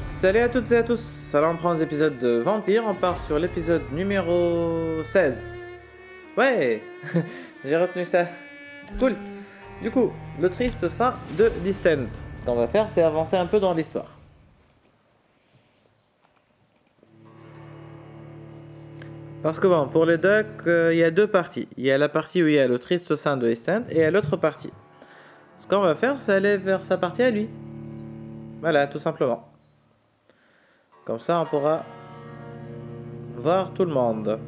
Salut à toutes et à tous. Alors on prend les épisodes de Vampyr, on part sur l'épisode numéro 16. Ouais. J'ai retenu ça. Cool. Du coup, le triste sein de Distant. Ce qu'on va faire, c'est avancer un peu dans l'histoire. Parce que bon, pour les ducks, il y a deux parties. Il y a la partie où il y a le triste sein de Distant et il y a l'autre partie. Ce qu'on va faire, c'est aller vers sa partie à lui. Voilà, tout simplement. Comme ça, on pourra voir tout le monde.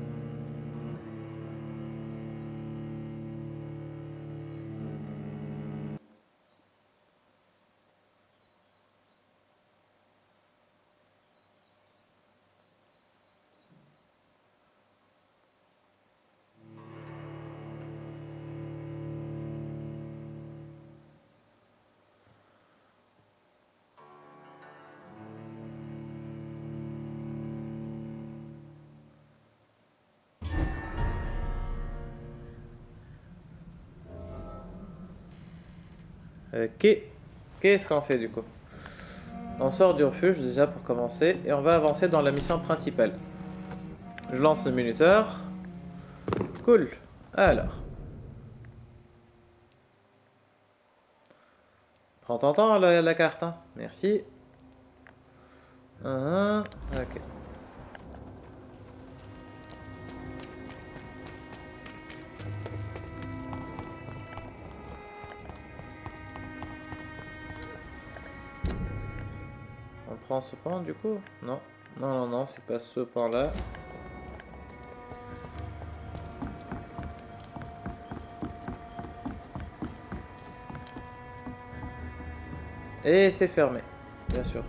Qu'est-ce qu'on fait du coup? On sort du refuge déjà pour commencer et on va avancer dans la mission principale. Je lance le minuteur. Cool. Alors. Prends ton temps la carte, hein. Merci. Ok. On prend ce point du coup? Non. Non, c'est pas ce point là. Et c'est fermé, bien sûr.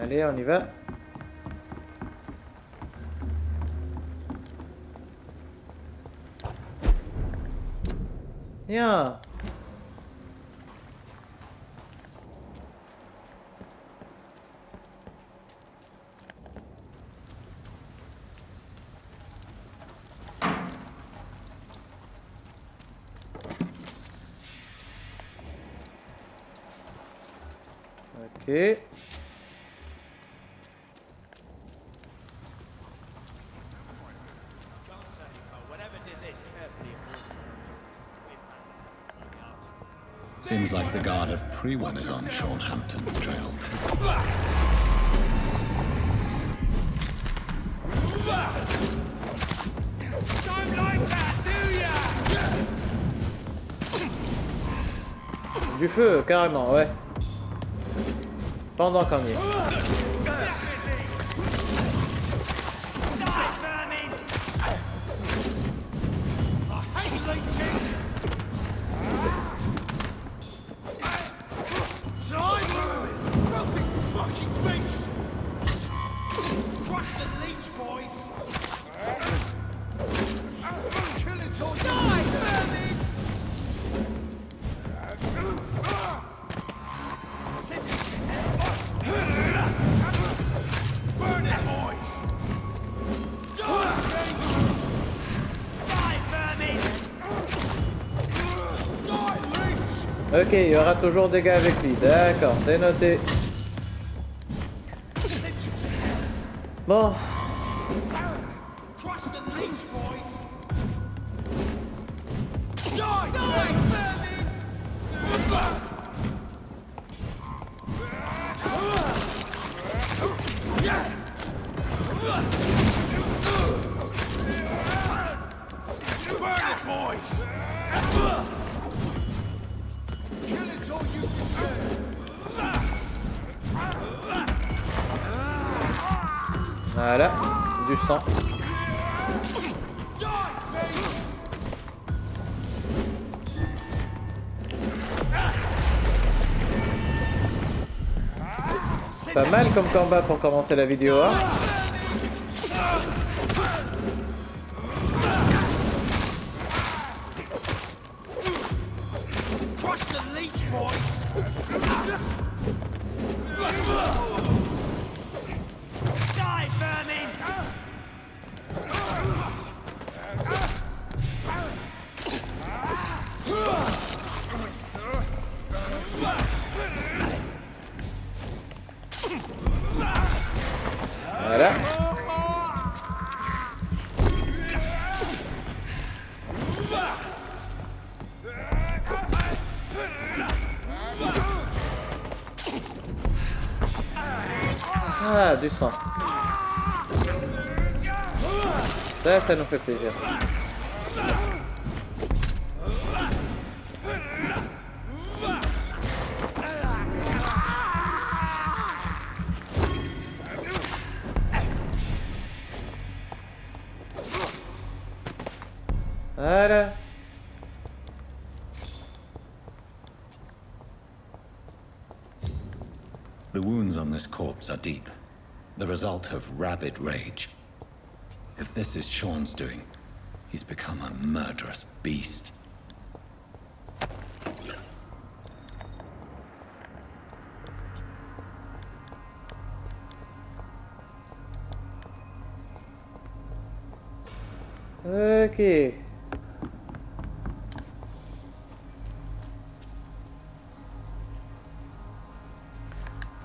Allez, on y va. Viens. Ok. Seems like the guard of Pre-One is on Sean Hampton's trail. Don't like that, do ya? Du feu, carrément, ouais. Pendant qu'on y est. Ok, il y aura toujours des gars avec lui. D'accord, c'est noté. Bon. Voilà, du sang. Pas mal comme combat pour commencer la vidéo, hein. Ah, du sang. Ça nous fait plaisir. Voilà. The wounds on this corpse are deep, the result of rabid rage. If this is Sean's doing, he's become a murderous beast. Ok.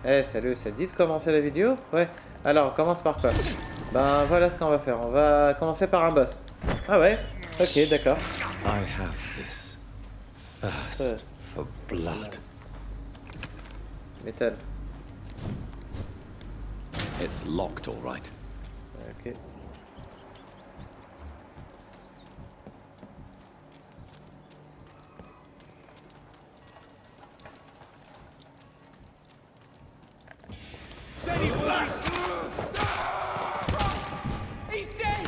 Eh salut, ça te dit de commencer la vidéo? Ouais. Alors, on commence par quoi? Ben voilà ce qu'on va faire. On va commencer par un boss. Ah ouais? Ok, d'accord. I have this thirst for blood. Métal. It's locked, all right. Ok. Steady, boys! He's dead!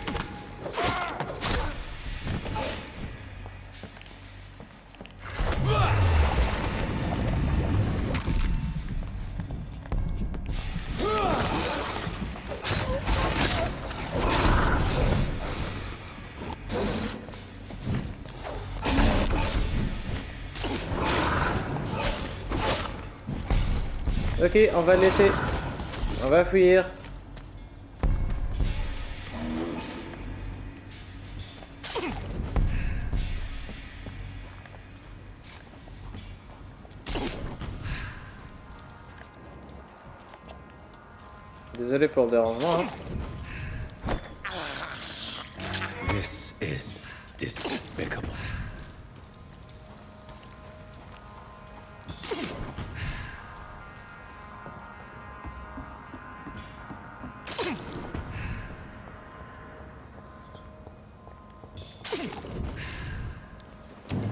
Ok, on va le laisser. On va fuir. Désolé pour le dérangement. Hein. This is despicable.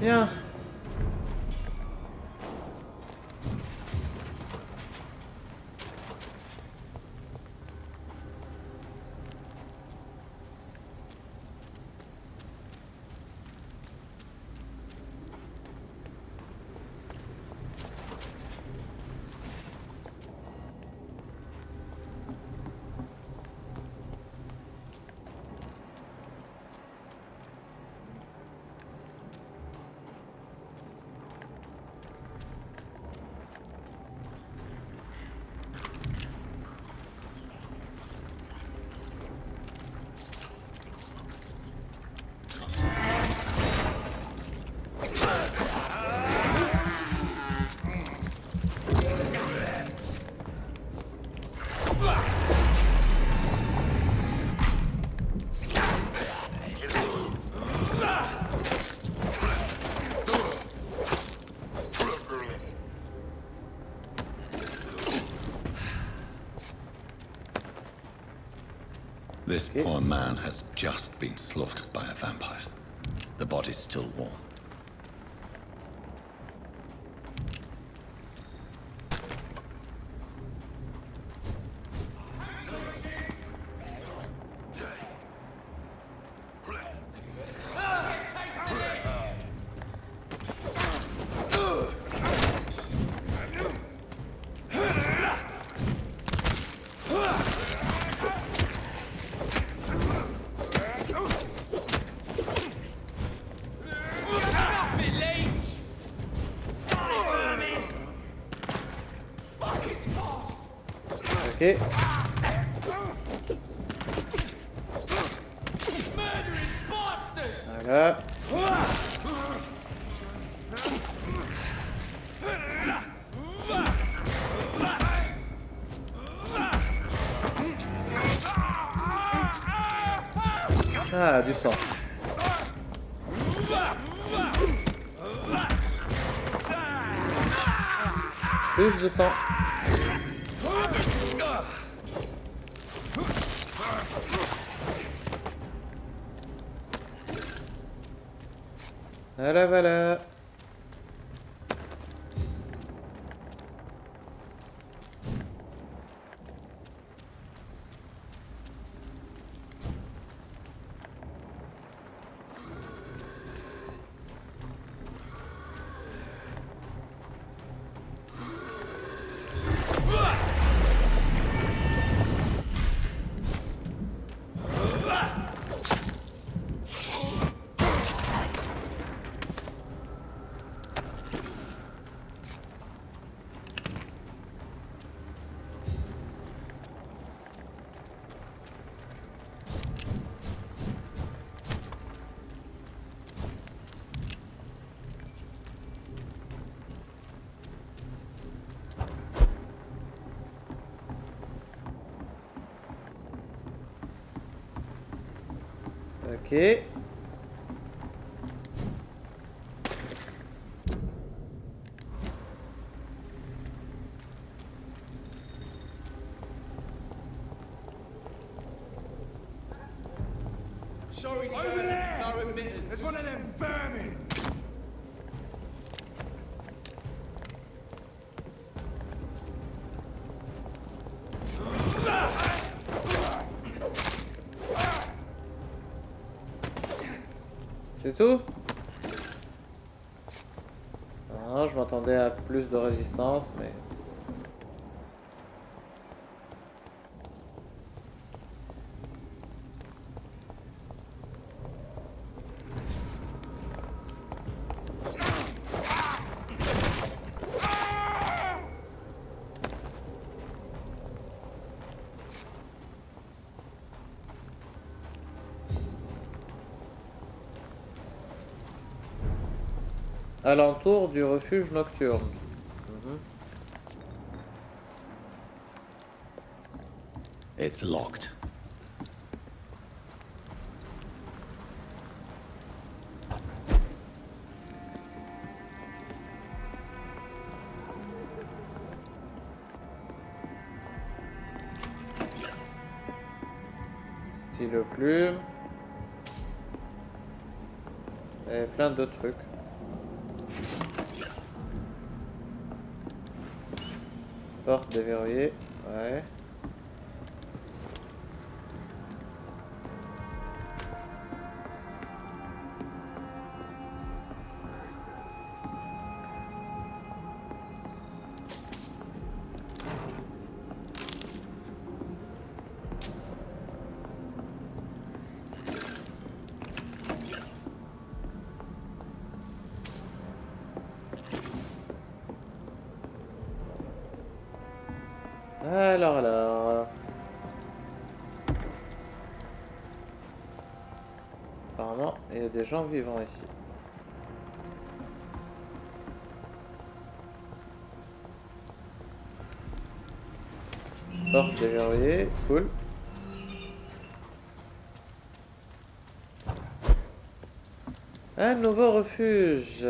Bien. This poor man has just been slaughtered by a vampire. The body's still warm. Ok. Voilà. Ah, du sang. Plus de sang. Voilà, voilà. Ok. Sorry, sir. Over there! No admittance. There's one of them vermin. C'est tout? Non, je m'attendais à plus de résistance, mais... Alentour du refuge nocturne. It's locked. Stylo plume. Et plein de trucs. Porte déverrouillée. Ouais. Alors... Apparemment, il y a des gens vivants ici. Porte déverrouillée, cool. Un nouveau refuge.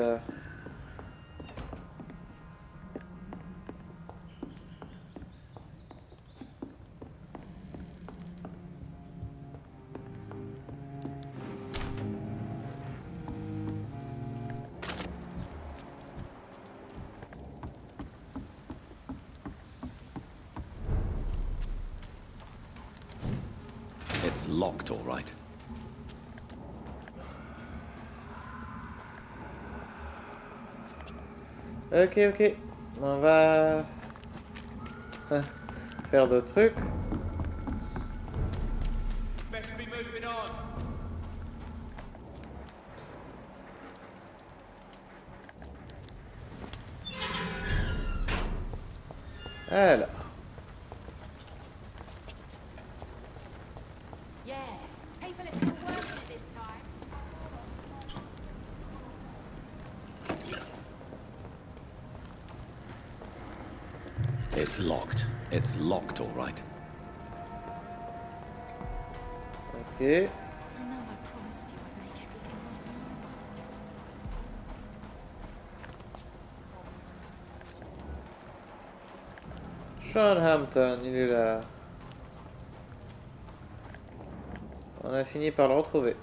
It's locked, all right. Ok, ok. On va faire d'autres trucs. Best be moving on. Alors. Yeah, people are still working at this time. It's locked. It's locked, all right. Ok. I know I promised you I'd make everything right. Sean Hampton, il est là. On a fini par le retrouver.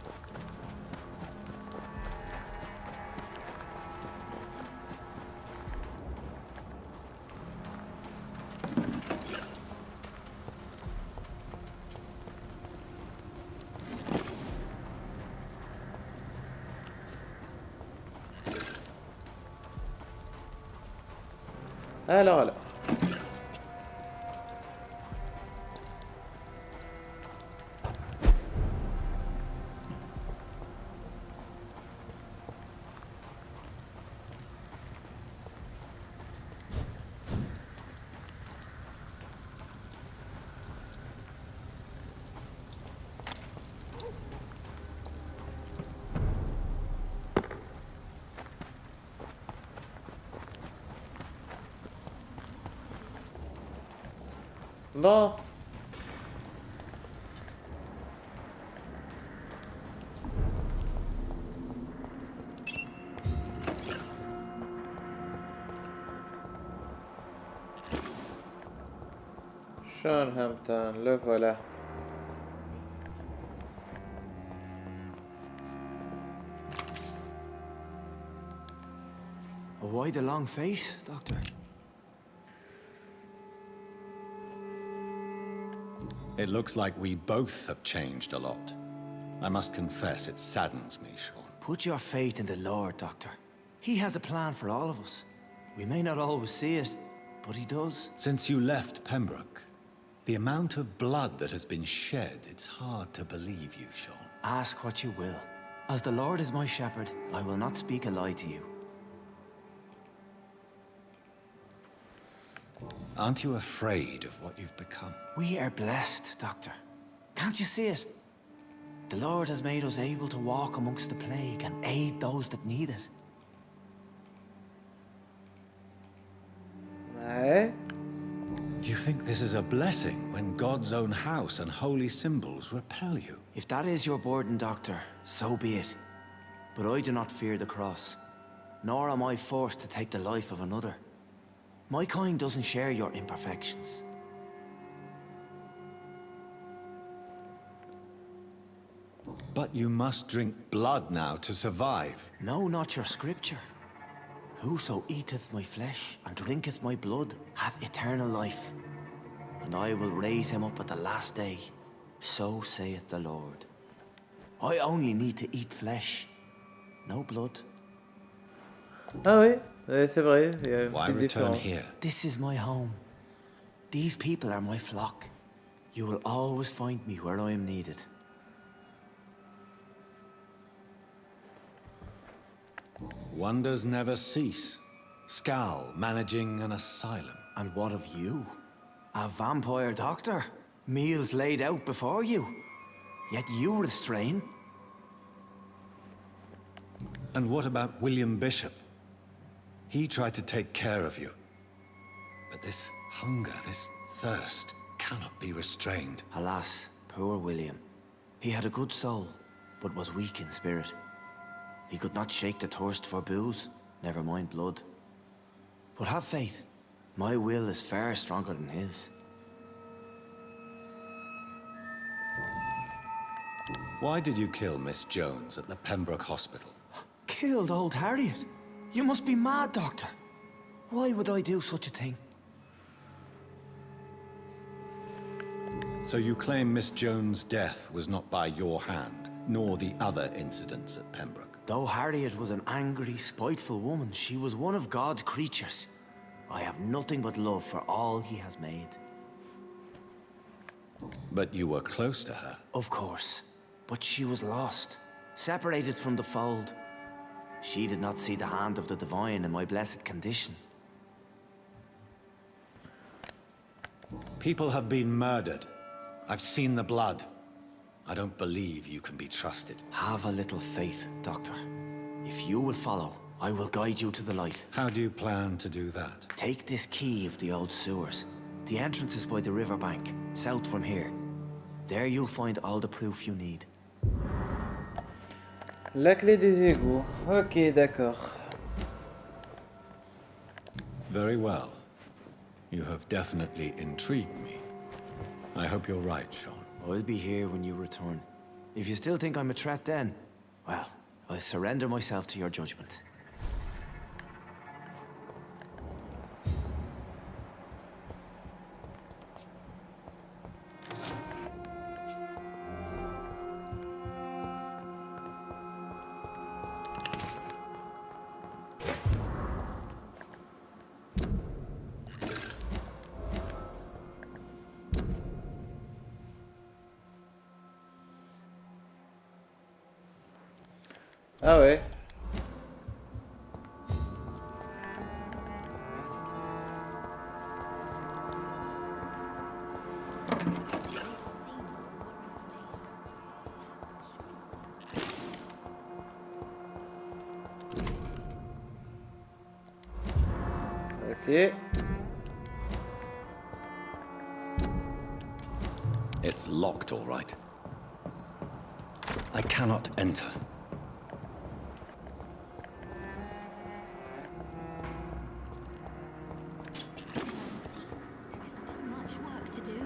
Alors. Bon. Sean Hampton, le voilà. Why the long face, Doctor? It looks like we both have changed a lot. I must confess, it saddens me, Sean. Put your faith in the Lord, Doctor. He has a plan for all of us. We may not always see it, but he does. Since you left Pembroke, the amount of blood that has been shed, it's hard to believe you, Sean. Ask what you will. As the Lord is my shepherd, I will not speak a lie to you. Aren't you afraid of what you've become? We are blessed, Doctor. Can't you see it? The Lord has made us able to walk amongst the plague and aid those that need it. Ouais. Do you think this is a blessing when God's own house and holy symbols repel you? If that is your burden, Doctor, so be it. But I do not fear the cross, nor am I forced to take the life of another. My kind doesn't share your imperfections. But you must drink blood now to survive. No, not your scripture. Whoso eateth my flesh and drinketh my blood hath eternal life, and I will raise him up at the last day. So saith the Lord. I only need to eat flesh, no blood. Ah oui, c'est vrai. Il y a une Why petite return différence. here? This is my home. These people are my flock. You will always find me where I am needed. Wonders never cease. Scal managing an asylum. And what of you? A vampire doctor? Meals laid out before you. Yet you restrain. And what about William Bishop? He tried to take care of you. But this hunger, this thirst, cannot be restrained. Alas, poor William. He had a good soul, but was weak in spirit. He could not shake the thirst for booze, never mind blood. But have faith. My will is far stronger than his. Why did you kill Miss Jones at the Pembroke Hospital? Killed old Harriet? You must be mad, Doctor. Why would I do such a thing? So you claim Miss Jones' death was not by your hand, nor the other incidents at Pembroke? Though Harriet was an angry, spiteful woman, she was one of God's creatures. I have nothing but love for all he has made. But you were close to her. Of course. But she was lost, separated from the fold. She did not see the hand of the divine in my blessed condition. People have been murdered. I've seen the blood. I don't believe you can be trusted. Have a little faith, Doctor. If you will follow, I will guide you to the light. How do you plan to do that? Take this key of the old sewers. The entrance is by the riverbank, south from here. There you'll find all the proof you need. La clé des égouts. Ok, d'accord. Very well. You have definitely intrigued me. I hope you're right, Sean. I'll be here when you return. If you still think I'm a threat then, well, I surrender myself to your judgment. Ah ouais. Ok. It's locked, all right. I cannot enter. There is still much work to do.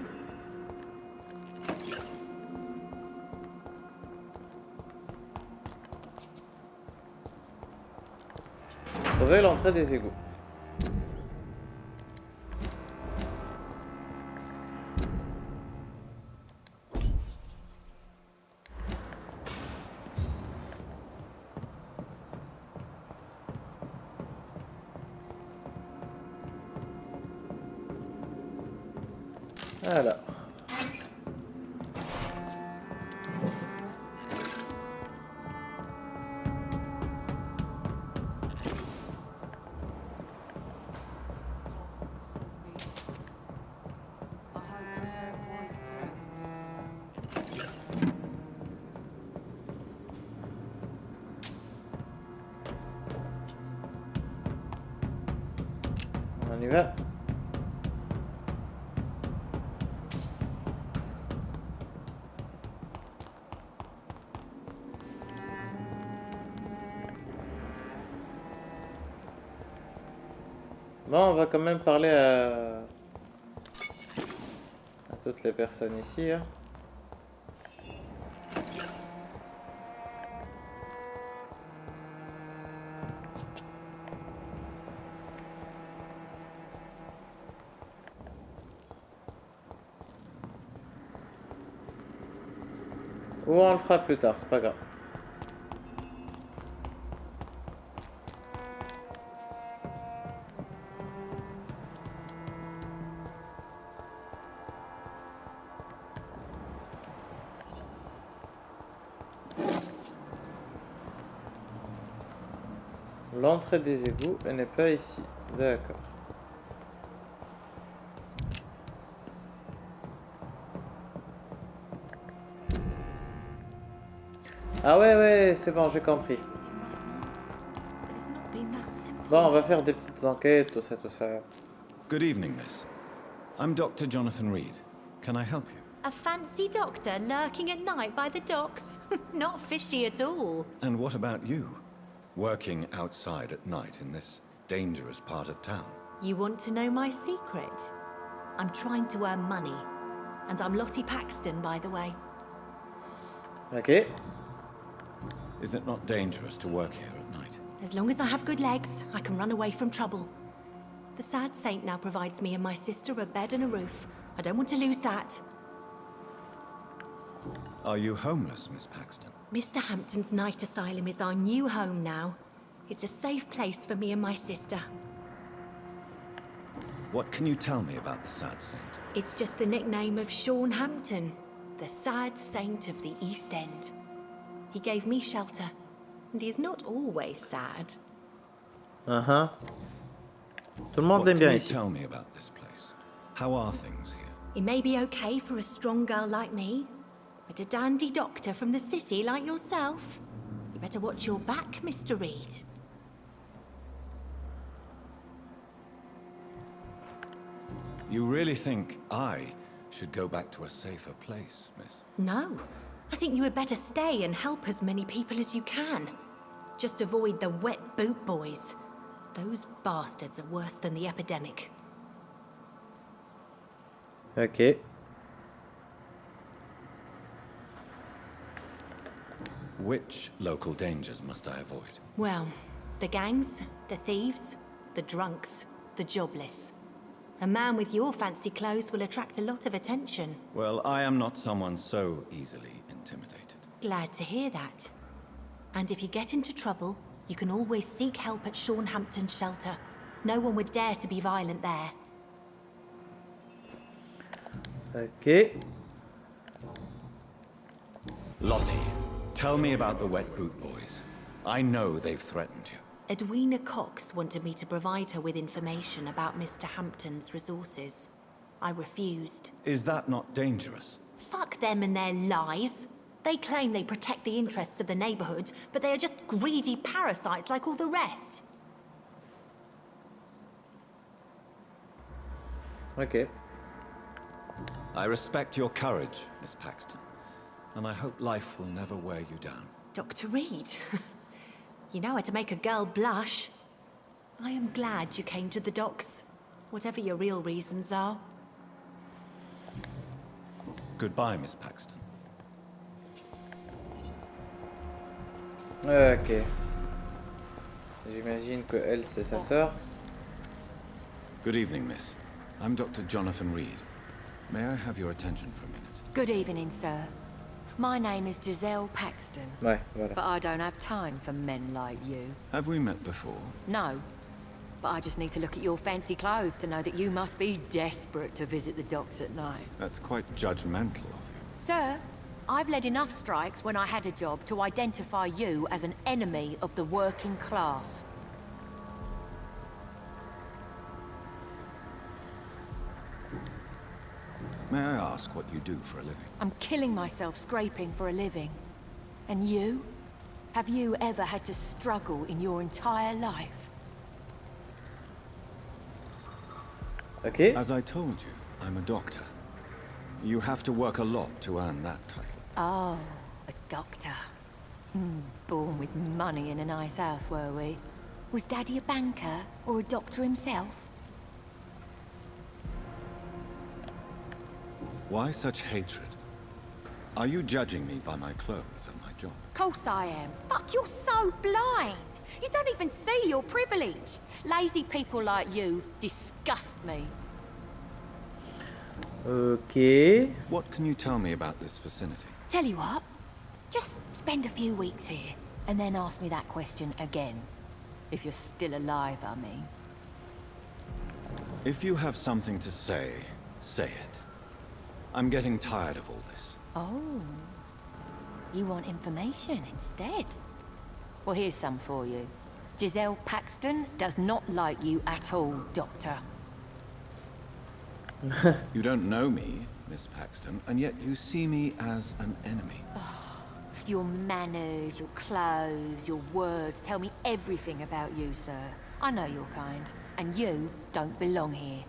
Trouver l'entrée des égouts. Alors. I hope the turquoise turns. On y va. Bon, on va quand même parler à toutes les personnes ici. Hein. Ou on le fera plus tard, c'est pas grave. L'entrée des égouts, elle n'est pas ici. D'accord. Ah ouais, c'est bon, j'ai compris. But it's not been that simple. Bon, on va faire des petites enquêtes, tout ça, tout ça. Good evening, miss. I'm Dr. Jonathan Reed. Can I help you? A fancy doctor lurking at night by the docks? Not fishy at all. And what about you? Working outside at night in this dangerous part of town? You want to know my secret? I'm trying to earn money. And I'm Lottie Paxton, by the way. Ok. Is it not dangerous to work here at night? As long as I have good legs, I can run away from trouble. The sad saint now provides me and my sister a bed and a roof. I don't want to lose that. Are you homeless, Miss Paxton? Mr. Hampton's night asylum is our new home now. It's a safe place for me and my sister. What can you tell me about the Sad Saint? It's just the nickname of Sean Hampton, the sad saint of the East End. He gave me shelter, and he's not always sad. Uh-huh. Tout le monde What l'aime can bien you ici. tell me about this place? How are things here? It may be okay for a strong girl like me, but a dandy doctor from the city like yourself, you better watch your back, Mr. Reed. You really think I should go back to a safer place, miss? No, I think you had better stay and help as many people as you can. Just avoid the wet boot boys. Those bastards are worse than the epidemic. Ok. Which local dangers must I avoid? Well, the gangs, the thieves, the drunks, the jobless. A man with your fancy clothes will attract a lot of attention. Well, I am not someone so easily intimidated. Glad to hear that. And if you get into trouble, you can always seek help at Shornhampton Shelter. No one would dare to be violent there. Ok. Lottie, tell me about the Wet Boot Boys. I know they've threatened you. Edwina Cox wanted me to provide her with information about Mr. Hampton's resources. I refused. Is that not dangerous? Fuck them and their lies. They claim they protect the interests of the neighborhood, but they are just greedy parasites like all the rest. Ok. I respect your courage, Miss Paxton, and I hope life will never wear you down. Dr. Reed, you know how to make a girl blush. I am glad you came to the docks, whatever your real reasons are. Goodbye, Miss Paxton. Ok. J'imagine que elle, c'est sa sœur. Good evening, miss. I'm Dr. Jonathan Reed. May I have your attention for a minute? Good evening, sir. My name is Giselle Paxton, Ouais, voilà. but I don't have time for men like you. Have we met before? No, but I just need to look at your fancy clothes to know that you must be desperate to visit the docks at night. That's quite judgmental of you. Sir, I've led enough strikes when I had a job to identify you as an enemy of the working class. May I ask what you do for a living? I'm killing myself scraping for a living. And you? Have you ever had to struggle in your entire life? Ok. As I told you, I'm a doctor. You have to work a lot to earn that title. Oh, a doctor. Born with money in a nice house, were we? Was Daddy a banker or a doctor himself? Why such hatred? Are you judging me by my clothes and my job? Course I am. Fuck, you're so blind. You don't even see your privilege. Lazy people like you disgust me. Ok. What can you tell me about this vicinity? Tell you what, just spend a few weeks here, and then ask me that question again. If you're still alive, I mean. If you have something to say, say it. I'm getting tired of all this. Oh. You want information instead? Well, here's some for you. Giselle Paxton does not like you at all, Doctor. You don't know me, Miss Paxton, and yet you see me as an enemy. Your manners, your clothes, your words tell me everything about you, sir. I know your kind, and you don't belong here.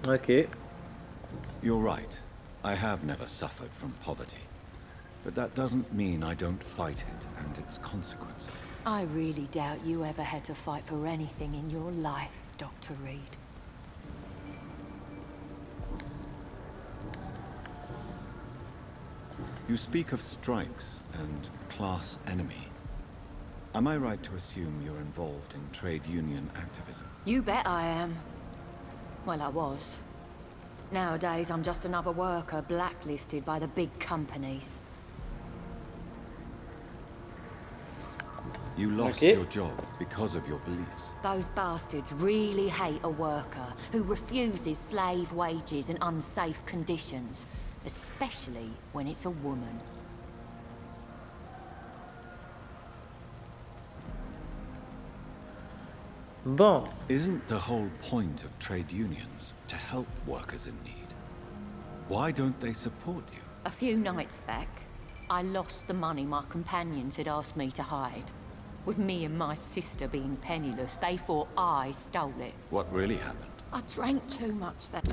Ok. You're right. I have never suffered from poverty. But that doesn't mean I don't fight it and its consequences. I really doubt you ever had to fight for anything in your life, Dr. Reed. You speak of strikes and class enemy. Am I right to assume you're involved in trade union activism? You bet I am. Well, I was. Nowadays, I'm just another worker blacklisted by the big companies. You lost Okay. your job because of your beliefs. Those bastards really hate a worker who refuses slave wages and unsafe conditions, especially when it's a woman. Bon. Isn't the whole point of trade unions to help workers in need? Why don't they support you? A few nights back, I lost the money my companions had asked me to hide. With me and my sister being penniless, they thought I stole it. What really happened? I drank too much that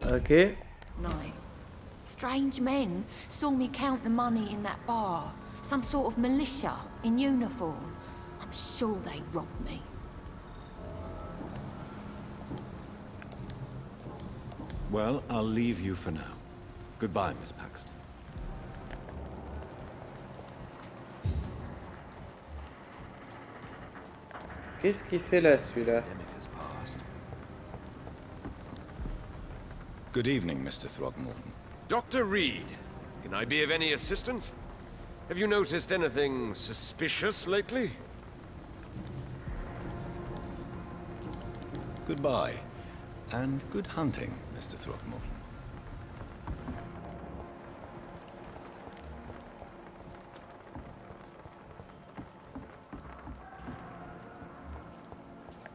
Ok. night. Strange men saw me count the money in that bar. Some sort of militia in uniform. I'm sure they robbed me. Well, I'll leave you for now. Goodbye, Miss Paxton. Qu'est-ce qu'il fait là, celui-là? Good evening, Mr. Throgmorton. Dr. Reed, can I be of any assistance? Have you noticed anything suspicious lately? Goodbye. And good hunting, Mr. Throgmorton.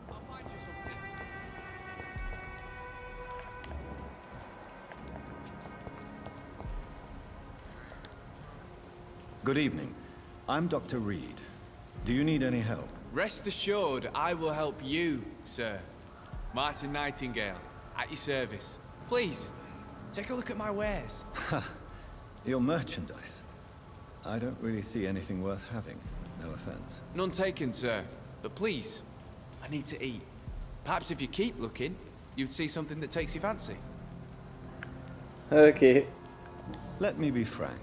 I'll find you something. Good evening. I'm Dr. Reed. Do you need any help? Rest assured, I will help you, sir. Martin Nightingale, at your service. Please, take a look at my wares. Your merchandise. I don't really see anything worth having. No offense. None taken, sir. But please, I need to eat. Perhaps if you keep looking, you'd see something that takes your fancy. Ok. Let me be frank.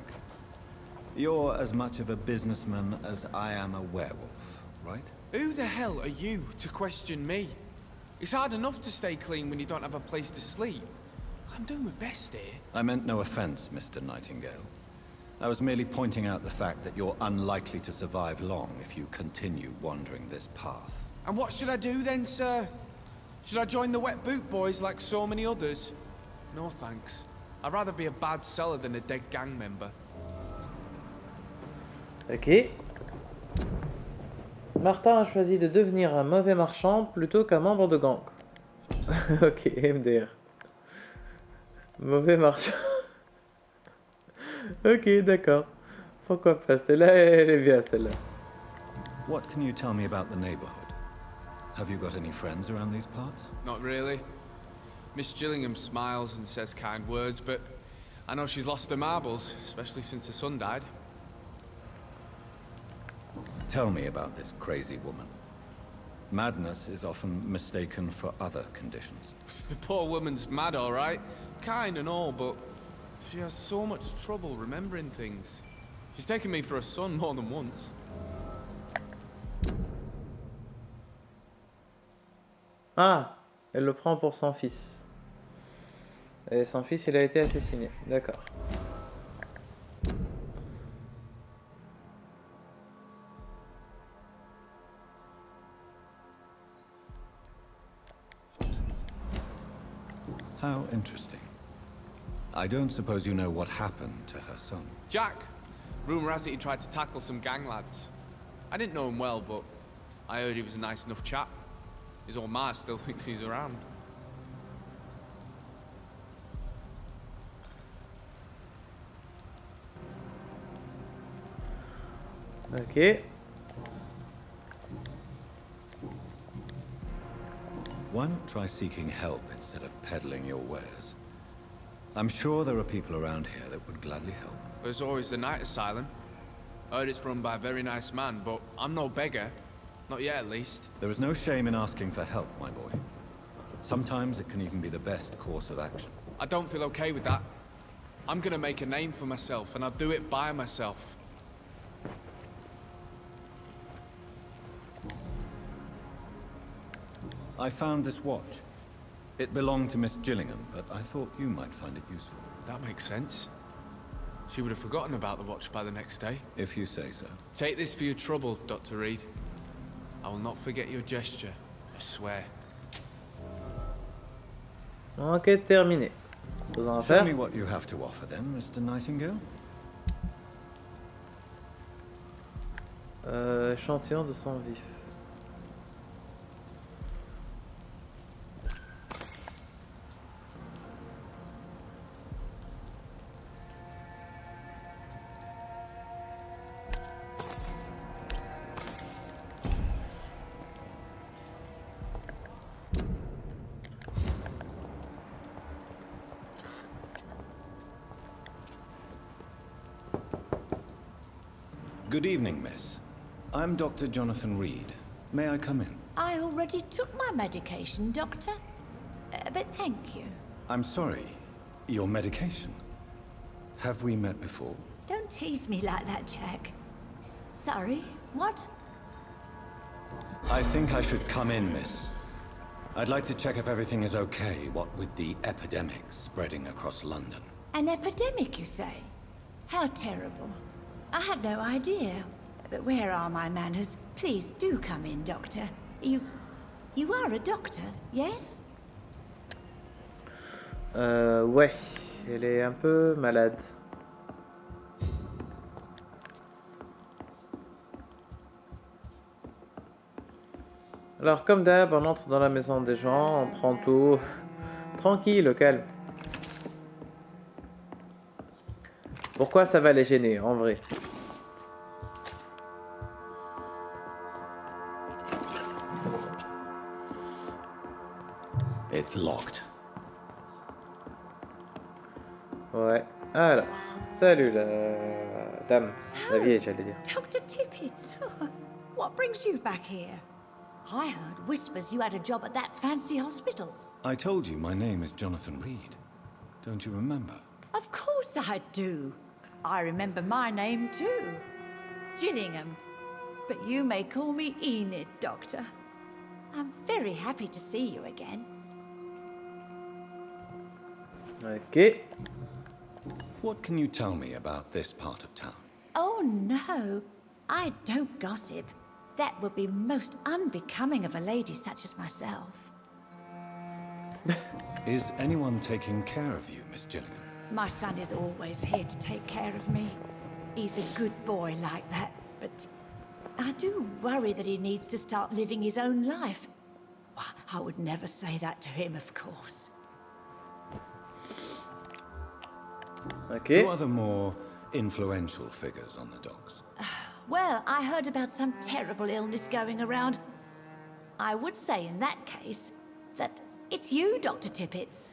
You're as much of a businessman as I am a werewolf, right? Who the hell are you to question me? It's hard enough to stay clean when you don't have a place to sleep. I'm doing my best here. I meant no offense, Mr. Nightingale. I was merely pointing out the fact that you're unlikely to survive long if you continue wandering this path. And what should I do then, sir? Should I join the wet boot boys like so many others? No thanks. I'd rather be a bad seller than a dead gang member. Ok. Martin a choisi de devenir un mauvais marchand plutôt qu'un membre de gang. Ok, MDR. Mauvais marchand. Ok, d'accord. Pourquoi pas? Celle-là, elle est bien, celle-là. What can you tell me about the neighborhood? Have you got any friends around these parts? Not really. Miss Gillingham smiles and says kind words, but I know she's lost her marbles, especially since her son died. Tell me about this crazy woman. Madness is often mistaken for other conditions. The poor woman's mad, all right. Kind and all, but she has so much trouble remembering things. She's taken me for a son more than once. Ah, elle le prend pour son fils. Et son fils, il a été assassiné. D'accord. How interesting. I don't suppose you know what happened to her son. Jack! Rumour has it he tried to tackle some gang lads. I didn't know him well, but I heard he was a nice enough chap. His old ma still thinks he's around. Ok. Why not try seeking help instead of peddling your wares? I'm sure there are people around here that would gladly help. There's always the night asylum. I heard it's run by a very nice man, but I'm no beggar. Not yet, at least. There is no shame in asking for help, my boy. Sometimes it can even be the best course of action. I don't feel okay with that. I'm gonna make a name for myself, and I'll do it by myself. I found this watch. It belonged to Miss Gillingham, but I thought you might find it useful. That makes sense. She would have forgotten about the watch by the next day. If you say so. Take this for your trouble, Dr. Reed. I will not forget your gesture, I swear. Enquête terminée. Vous en Show faire? me what you have to offer then, Mr. Nightingale. Échantillon de sang vif. Good evening, miss. I'm Dr. Jonathan Reed. May I come in? I already took my medication, Doctor. But thank you. I'm sorry. Your medication. Have we met before? Don't tease me like that, Jack. Sorry, what? I think I should come in, miss. I'd like to check if everything is okay, what with the epidemic spreading across London. An epidemic, you say? How terrible. I had no idea. But where are my manners? Please do come in, Doctor. You are a doctor, yes? Ouais, elle est un peu malade. Alors comme d'hab, on entre dans la maison des gens, on prend tout. Tranquille, au calme. Pourquoi ça va les gêner, en vrai? It's locked. Ouais. Alors, salut la dame. La vieille, j'allais dire. Dr. Tippett, what brings you back here? I heard whispers you had a job at that fancy hospital. I told you my name is Jonathan Reed. Don't you remember? Of course I do. I remember my name too. Gillingham. But you may call me Enid, Doctor. I'm very happy to see you again. Ok. What can you tell me about this part of town? Oh no, I don't gossip. That would be most unbecoming of a lady such as myself. Is anyone taking care of you, Miss Gillingham? My son is always here to take care of me. He's a good boy like that, but I do worry that he needs to start living his own life. Why, I would never say that to him, of course. Ok. Who are the more influential figures on the docks? Well, I heard about some terrible illness going around. I would say in that case that it's you, Dr. Tippett.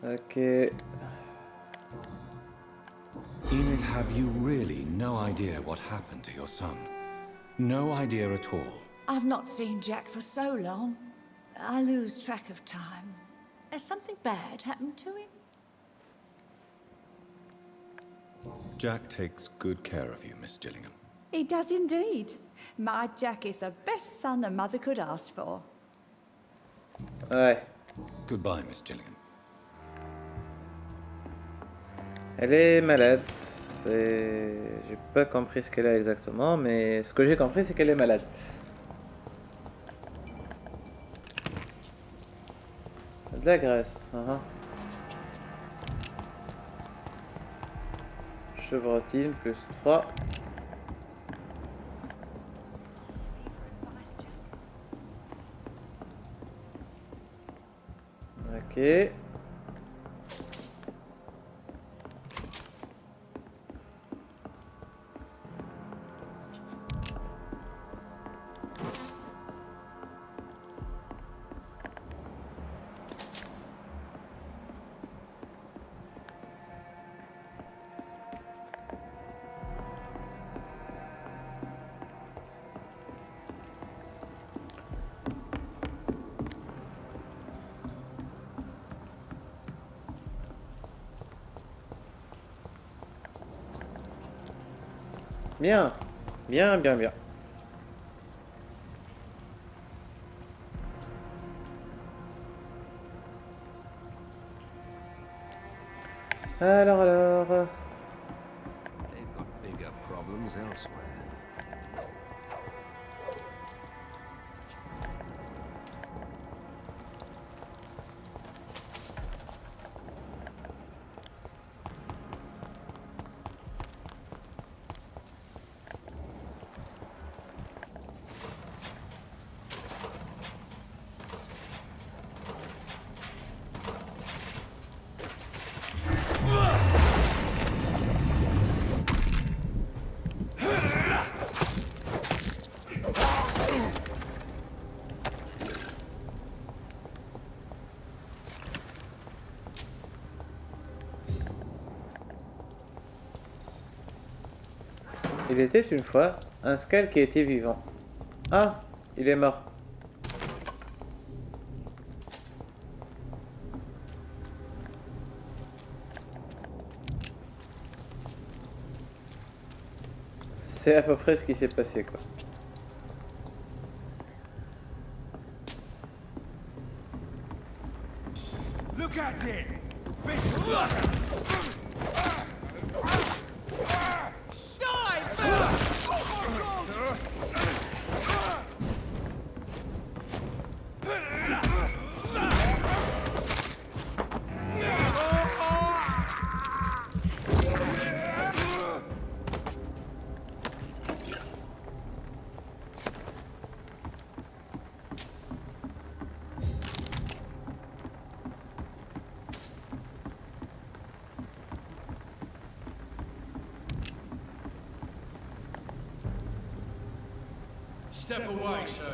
Ok. Enid, have you really no idea what happened to your son? No idea at all? I've not seen Jack for so long. I lose track of time. Has something bad happened to him? Jack takes good care of you, Miss Gillingham. He does indeed. My Jack is the best son a mother could ask for. Ouais. Goodbye, Miss Gillingham. Elle est malade. J'ai pas compris ce qu'elle a exactement, mais ce que j'ai compris, c'est qu'elle est malade. De la graisse. Chevrotine plus 3. Ok. Bien, bien, bien, bien. Alors. They've got bigger problems elsewhere. Il était une fois un Skal qui était vivant. Ah, il est mort. C'est à peu près ce qui s'est passé, quoi. Look at it! Fish blood! Step away, sir.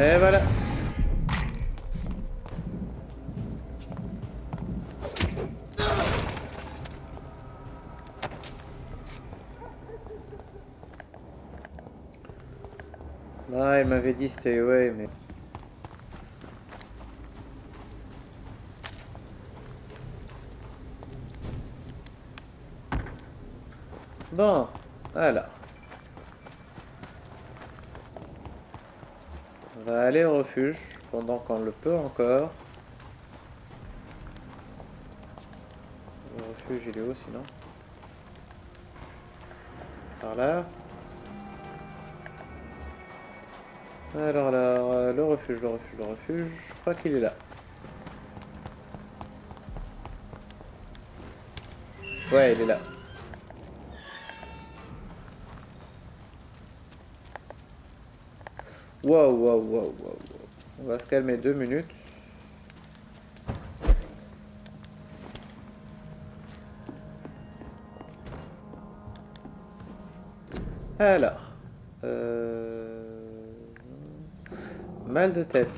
Et voilà. Ah, il m'avait dit stay away, mais... Bon, alors. On va aller au refuge, pendant qu'on le peut encore. Le refuge, il est où, sinon? Par là. Alors, le refuge, je crois qu'il est là. Ouais, il est là. Wow. On va se calmer 2 minutes. Alors. Mal de tête.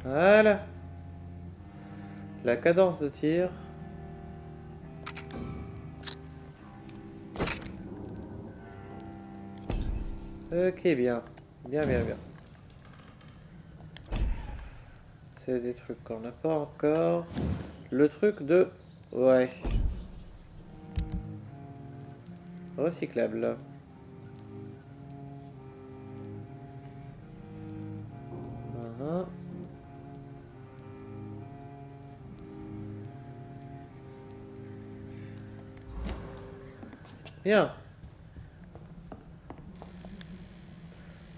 Voilà. La cadence de tir. Ok, bien. Bien. C'est des trucs qu'on n'a pas encore. Le truc de... Ouais. Recyclable. Voilà. Bien.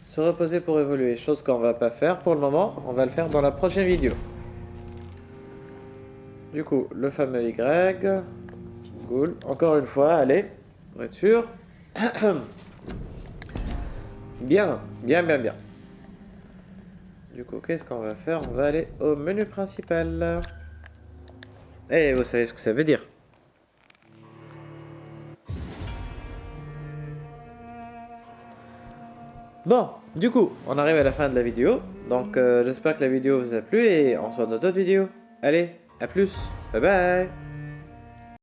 Se reposer pour évoluer, chose qu'on va pas faire pour le moment, on va le faire dans la prochaine vidéo. Du coup, le fameux Y. Cool. Encore une fois, allez, pour être sûr. Bien. Du coup, qu'est-ce qu'on va faire? On va aller au menu principal. Et vous savez ce que ça veut dire. Bon, du coup, on arrive à la fin de la vidéo. Donc, j'espère que la vidéo vous a plu et on se voit dans d'autres vidéos. Allez, à plus. Bye bye.